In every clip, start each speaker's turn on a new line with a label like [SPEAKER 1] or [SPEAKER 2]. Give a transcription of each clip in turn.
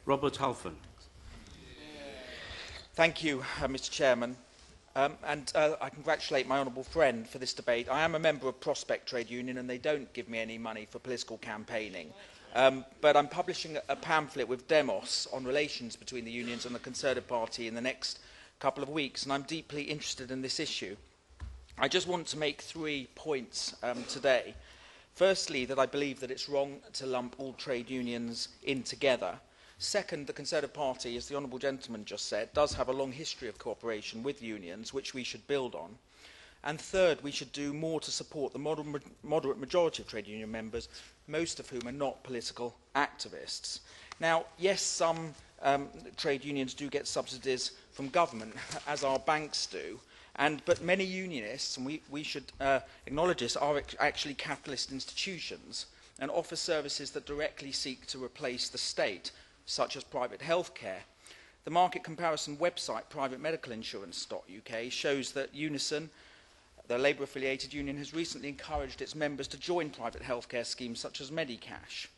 [SPEAKER 1] Robert Halfon.
[SPEAKER 2] Thank you, Mr. Chairman. I congratulate my honourable friend for this debate. I am a member of Prospect Trade Union and they don't give me any money for political campaigning. But I'm publishing a pamphlet with Demos on relations between the unions and the Conservative Party in the next couple of weeks, and I'm deeply interested in this issue. I just want to make 3 points today. Firstly, that I believe that it's wrong to lump all trade unions in together. Second, the Conservative Party, as the Honourable Gentleman just said, does have a long history of cooperation with unions, which we should build on. And third, we should do more to support the moderate majority of trade union members, most of whom are not political activists. Now, yes, some trade unions do get subsidies from government, as our banks do, but many unionists, and we should acknowledge this, are actually capitalist institutions and offer services that directly seek to replace the state, such as private health care. The market comparison website privatemedicalinsurance.uk shows that Unison, the Labour-affiliated union, has recently encouraged its members to join private healthcare schemes such as Medicash.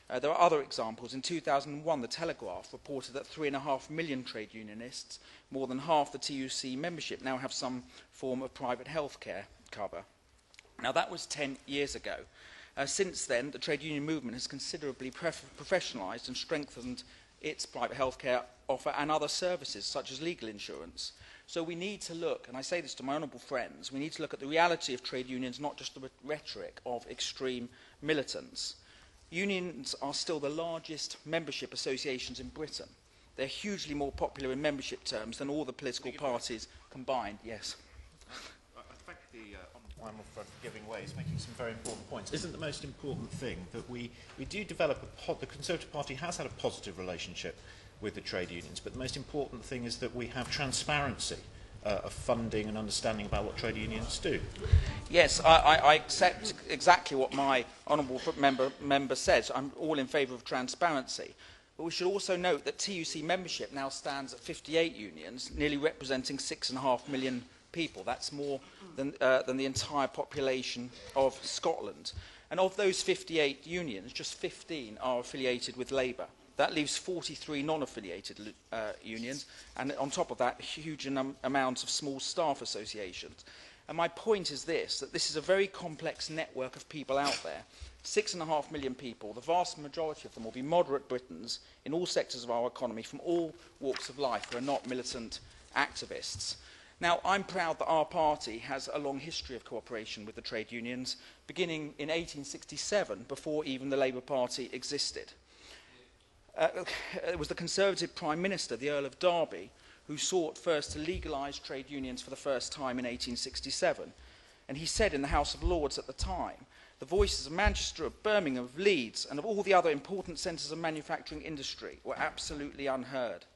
[SPEAKER 2] There are other examples. In 2001, The Telegraph reported that 3.5 million trade unionists, more than half the TUC membership, now have some form of private healthcare cover. Now, that was 10 years ago. Since then, the trade union movement has considerably professionalised and strengthened its private healthcare offer and other services, such as legal insurance. So we need to look, and I say this to my honourable friends, we need to look at the reality of trade unions, not just the rhetoric of extreme militants. Unions are still the largest membership associations in Britain. They're hugely more popular in membership terms than all the political parties combined. Yes.
[SPEAKER 3] I thank the honourable friend for giving way. He's making some very important points. Isn't the most important thing that we do develop the Conservative Party has had a positive relationship with the trade unions, but the most important thing is that we have transparency of funding and understanding about what trade unions do.
[SPEAKER 2] Yes, I accept exactly what my honourable member says. I'm all in favour of transparency. But we should also note that TUC membership now stands at 58 unions, nearly representing 6.5 million people. That's more than the entire population of Scotland. And of those 58 unions, just 15 are affiliated with Labour. That leaves 43 non-affiliated unions, and on top of that, a huge amount of small staff associations. And my point is this, that this is a very complex network of people out there. 6.5 million people, the vast majority of them will be moderate Britons in all sectors of our economy, from all walks of life, who are not militant activists. Now, I'm proud that our party has a long history of cooperation with the trade unions, beginning in 1867, before even the Labour Party existed. It was the Conservative Prime Minister, the Earl of Derby, who sought first to legalise trade unions for the first time in 1867. And he said in the House of Lords at the time, the voices of Manchester, of Birmingham, of Leeds, and of all the other important centres of manufacturing industry were absolutely unheard.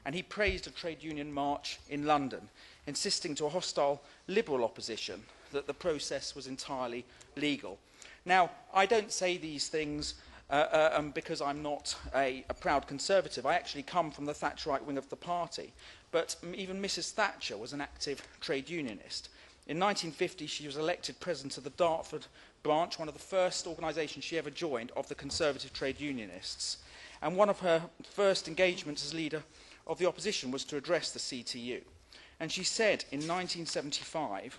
[SPEAKER 2] And he praised a trade union march in London, insisting to a hostile Liberal opposition that the process was entirely legal. Now, I don't say these things because I'm not a proud Conservative. I actually come from the Thatcherite wing of the party. But even Mrs. Thatcher was an active trade unionist. In 1950, she was elected president of the Dartford branch, one of the first organisations she ever joined of the Conservative trade unionists. And one of her first engagements as leader of the opposition was to address the CTU. And she said in 1975,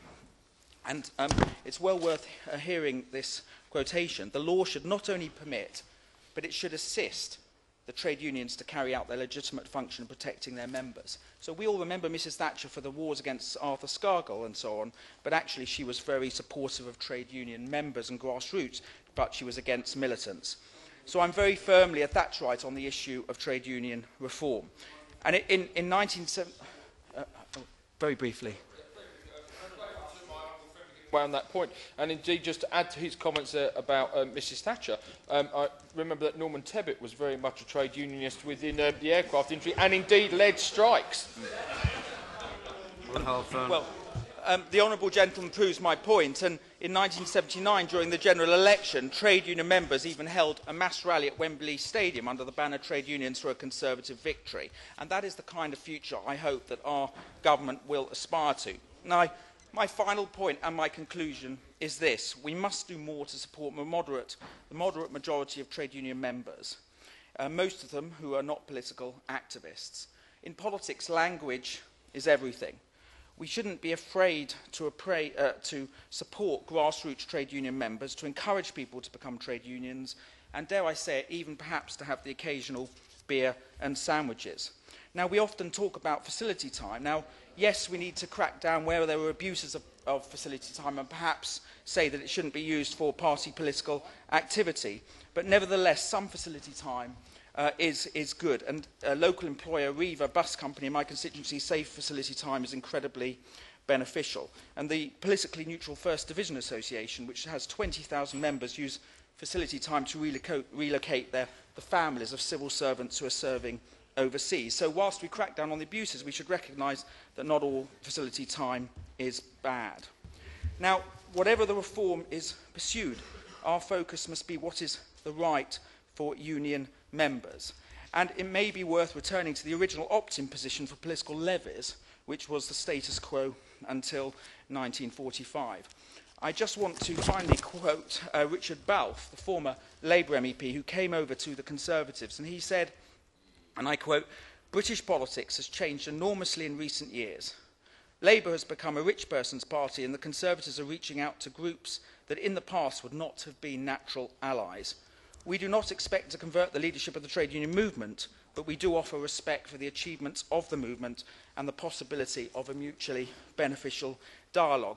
[SPEAKER 2] and it's well worth hearing this quotation, the law should not only permit, but it should assist the trade unions to carry out their legitimate function of protecting their members. So we all remember Mrs. Thatcher for the wars against Arthur Scargill and so on, but actually she was very supportive of trade union members and grassroots, but she was against militants. So I'm very firmly a Thatcherite on the issue of trade union reform. And in 1970... very briefly.
[SPEAKER 4] On that point, and indeed just to add to his comments about Mrs. Thatcher, I remember that Norman Tebbit was very much a trade unionist within the aircraft industry and indeed led strikes.
[SPEAKER 2] Well, the honourable gentleman proves my point, and in 1979 during the general election trade union members even held a mass rally at Wembley Stadium under the banner Trade Unions for a Conservative Victory, and that is the kind of future I hope that our government will aspire to. Now, my final point and my conclusion is this. We must do more to support the moderate majority of trade union members. most of them who are not political activists. In politics, language is everything. We shouldn't be afraid to support grassroots trade union members, to encourage people to become trade unions, and dare I say it, even perhaps to have the occasional beer and sandwiches. Now, we often talk about facility time. Now, yes, we need to crack down where there were abuses of facility time and perhaps say that it shouldn't be used for party political activity. But nevertheless, some facility time is good. And a local employer, Riva Bus Company in my constituency, safe facility time is incredibly beneficial. And the Politically Neutral First Division Association, which has 20,000 members, use facility time to relocate the families of civil servants who are serving overseas. So whilst we crack down on the abuses, we should recognise that not all facility time is bad. Now, whatever the reform is pursued, our focus must be what is the right for union members. And it may be worth returning to the original opt-in position for political levies, which was the status quo until 1945. I just want to finally quote Richard Balfe, the former Labour MEP, who came over to the Conservatives, and he said, and I quote, "British politics has changed enormously in recent years. Labour has become a rich person's party and the Conservatives are reaching out to groups that in the past would not have been natural allies. We do not expect to convert the leadership of the trade union movement, but we do offer respect for the achievements of the movement and the possibility of a mutually beneficial dialogue."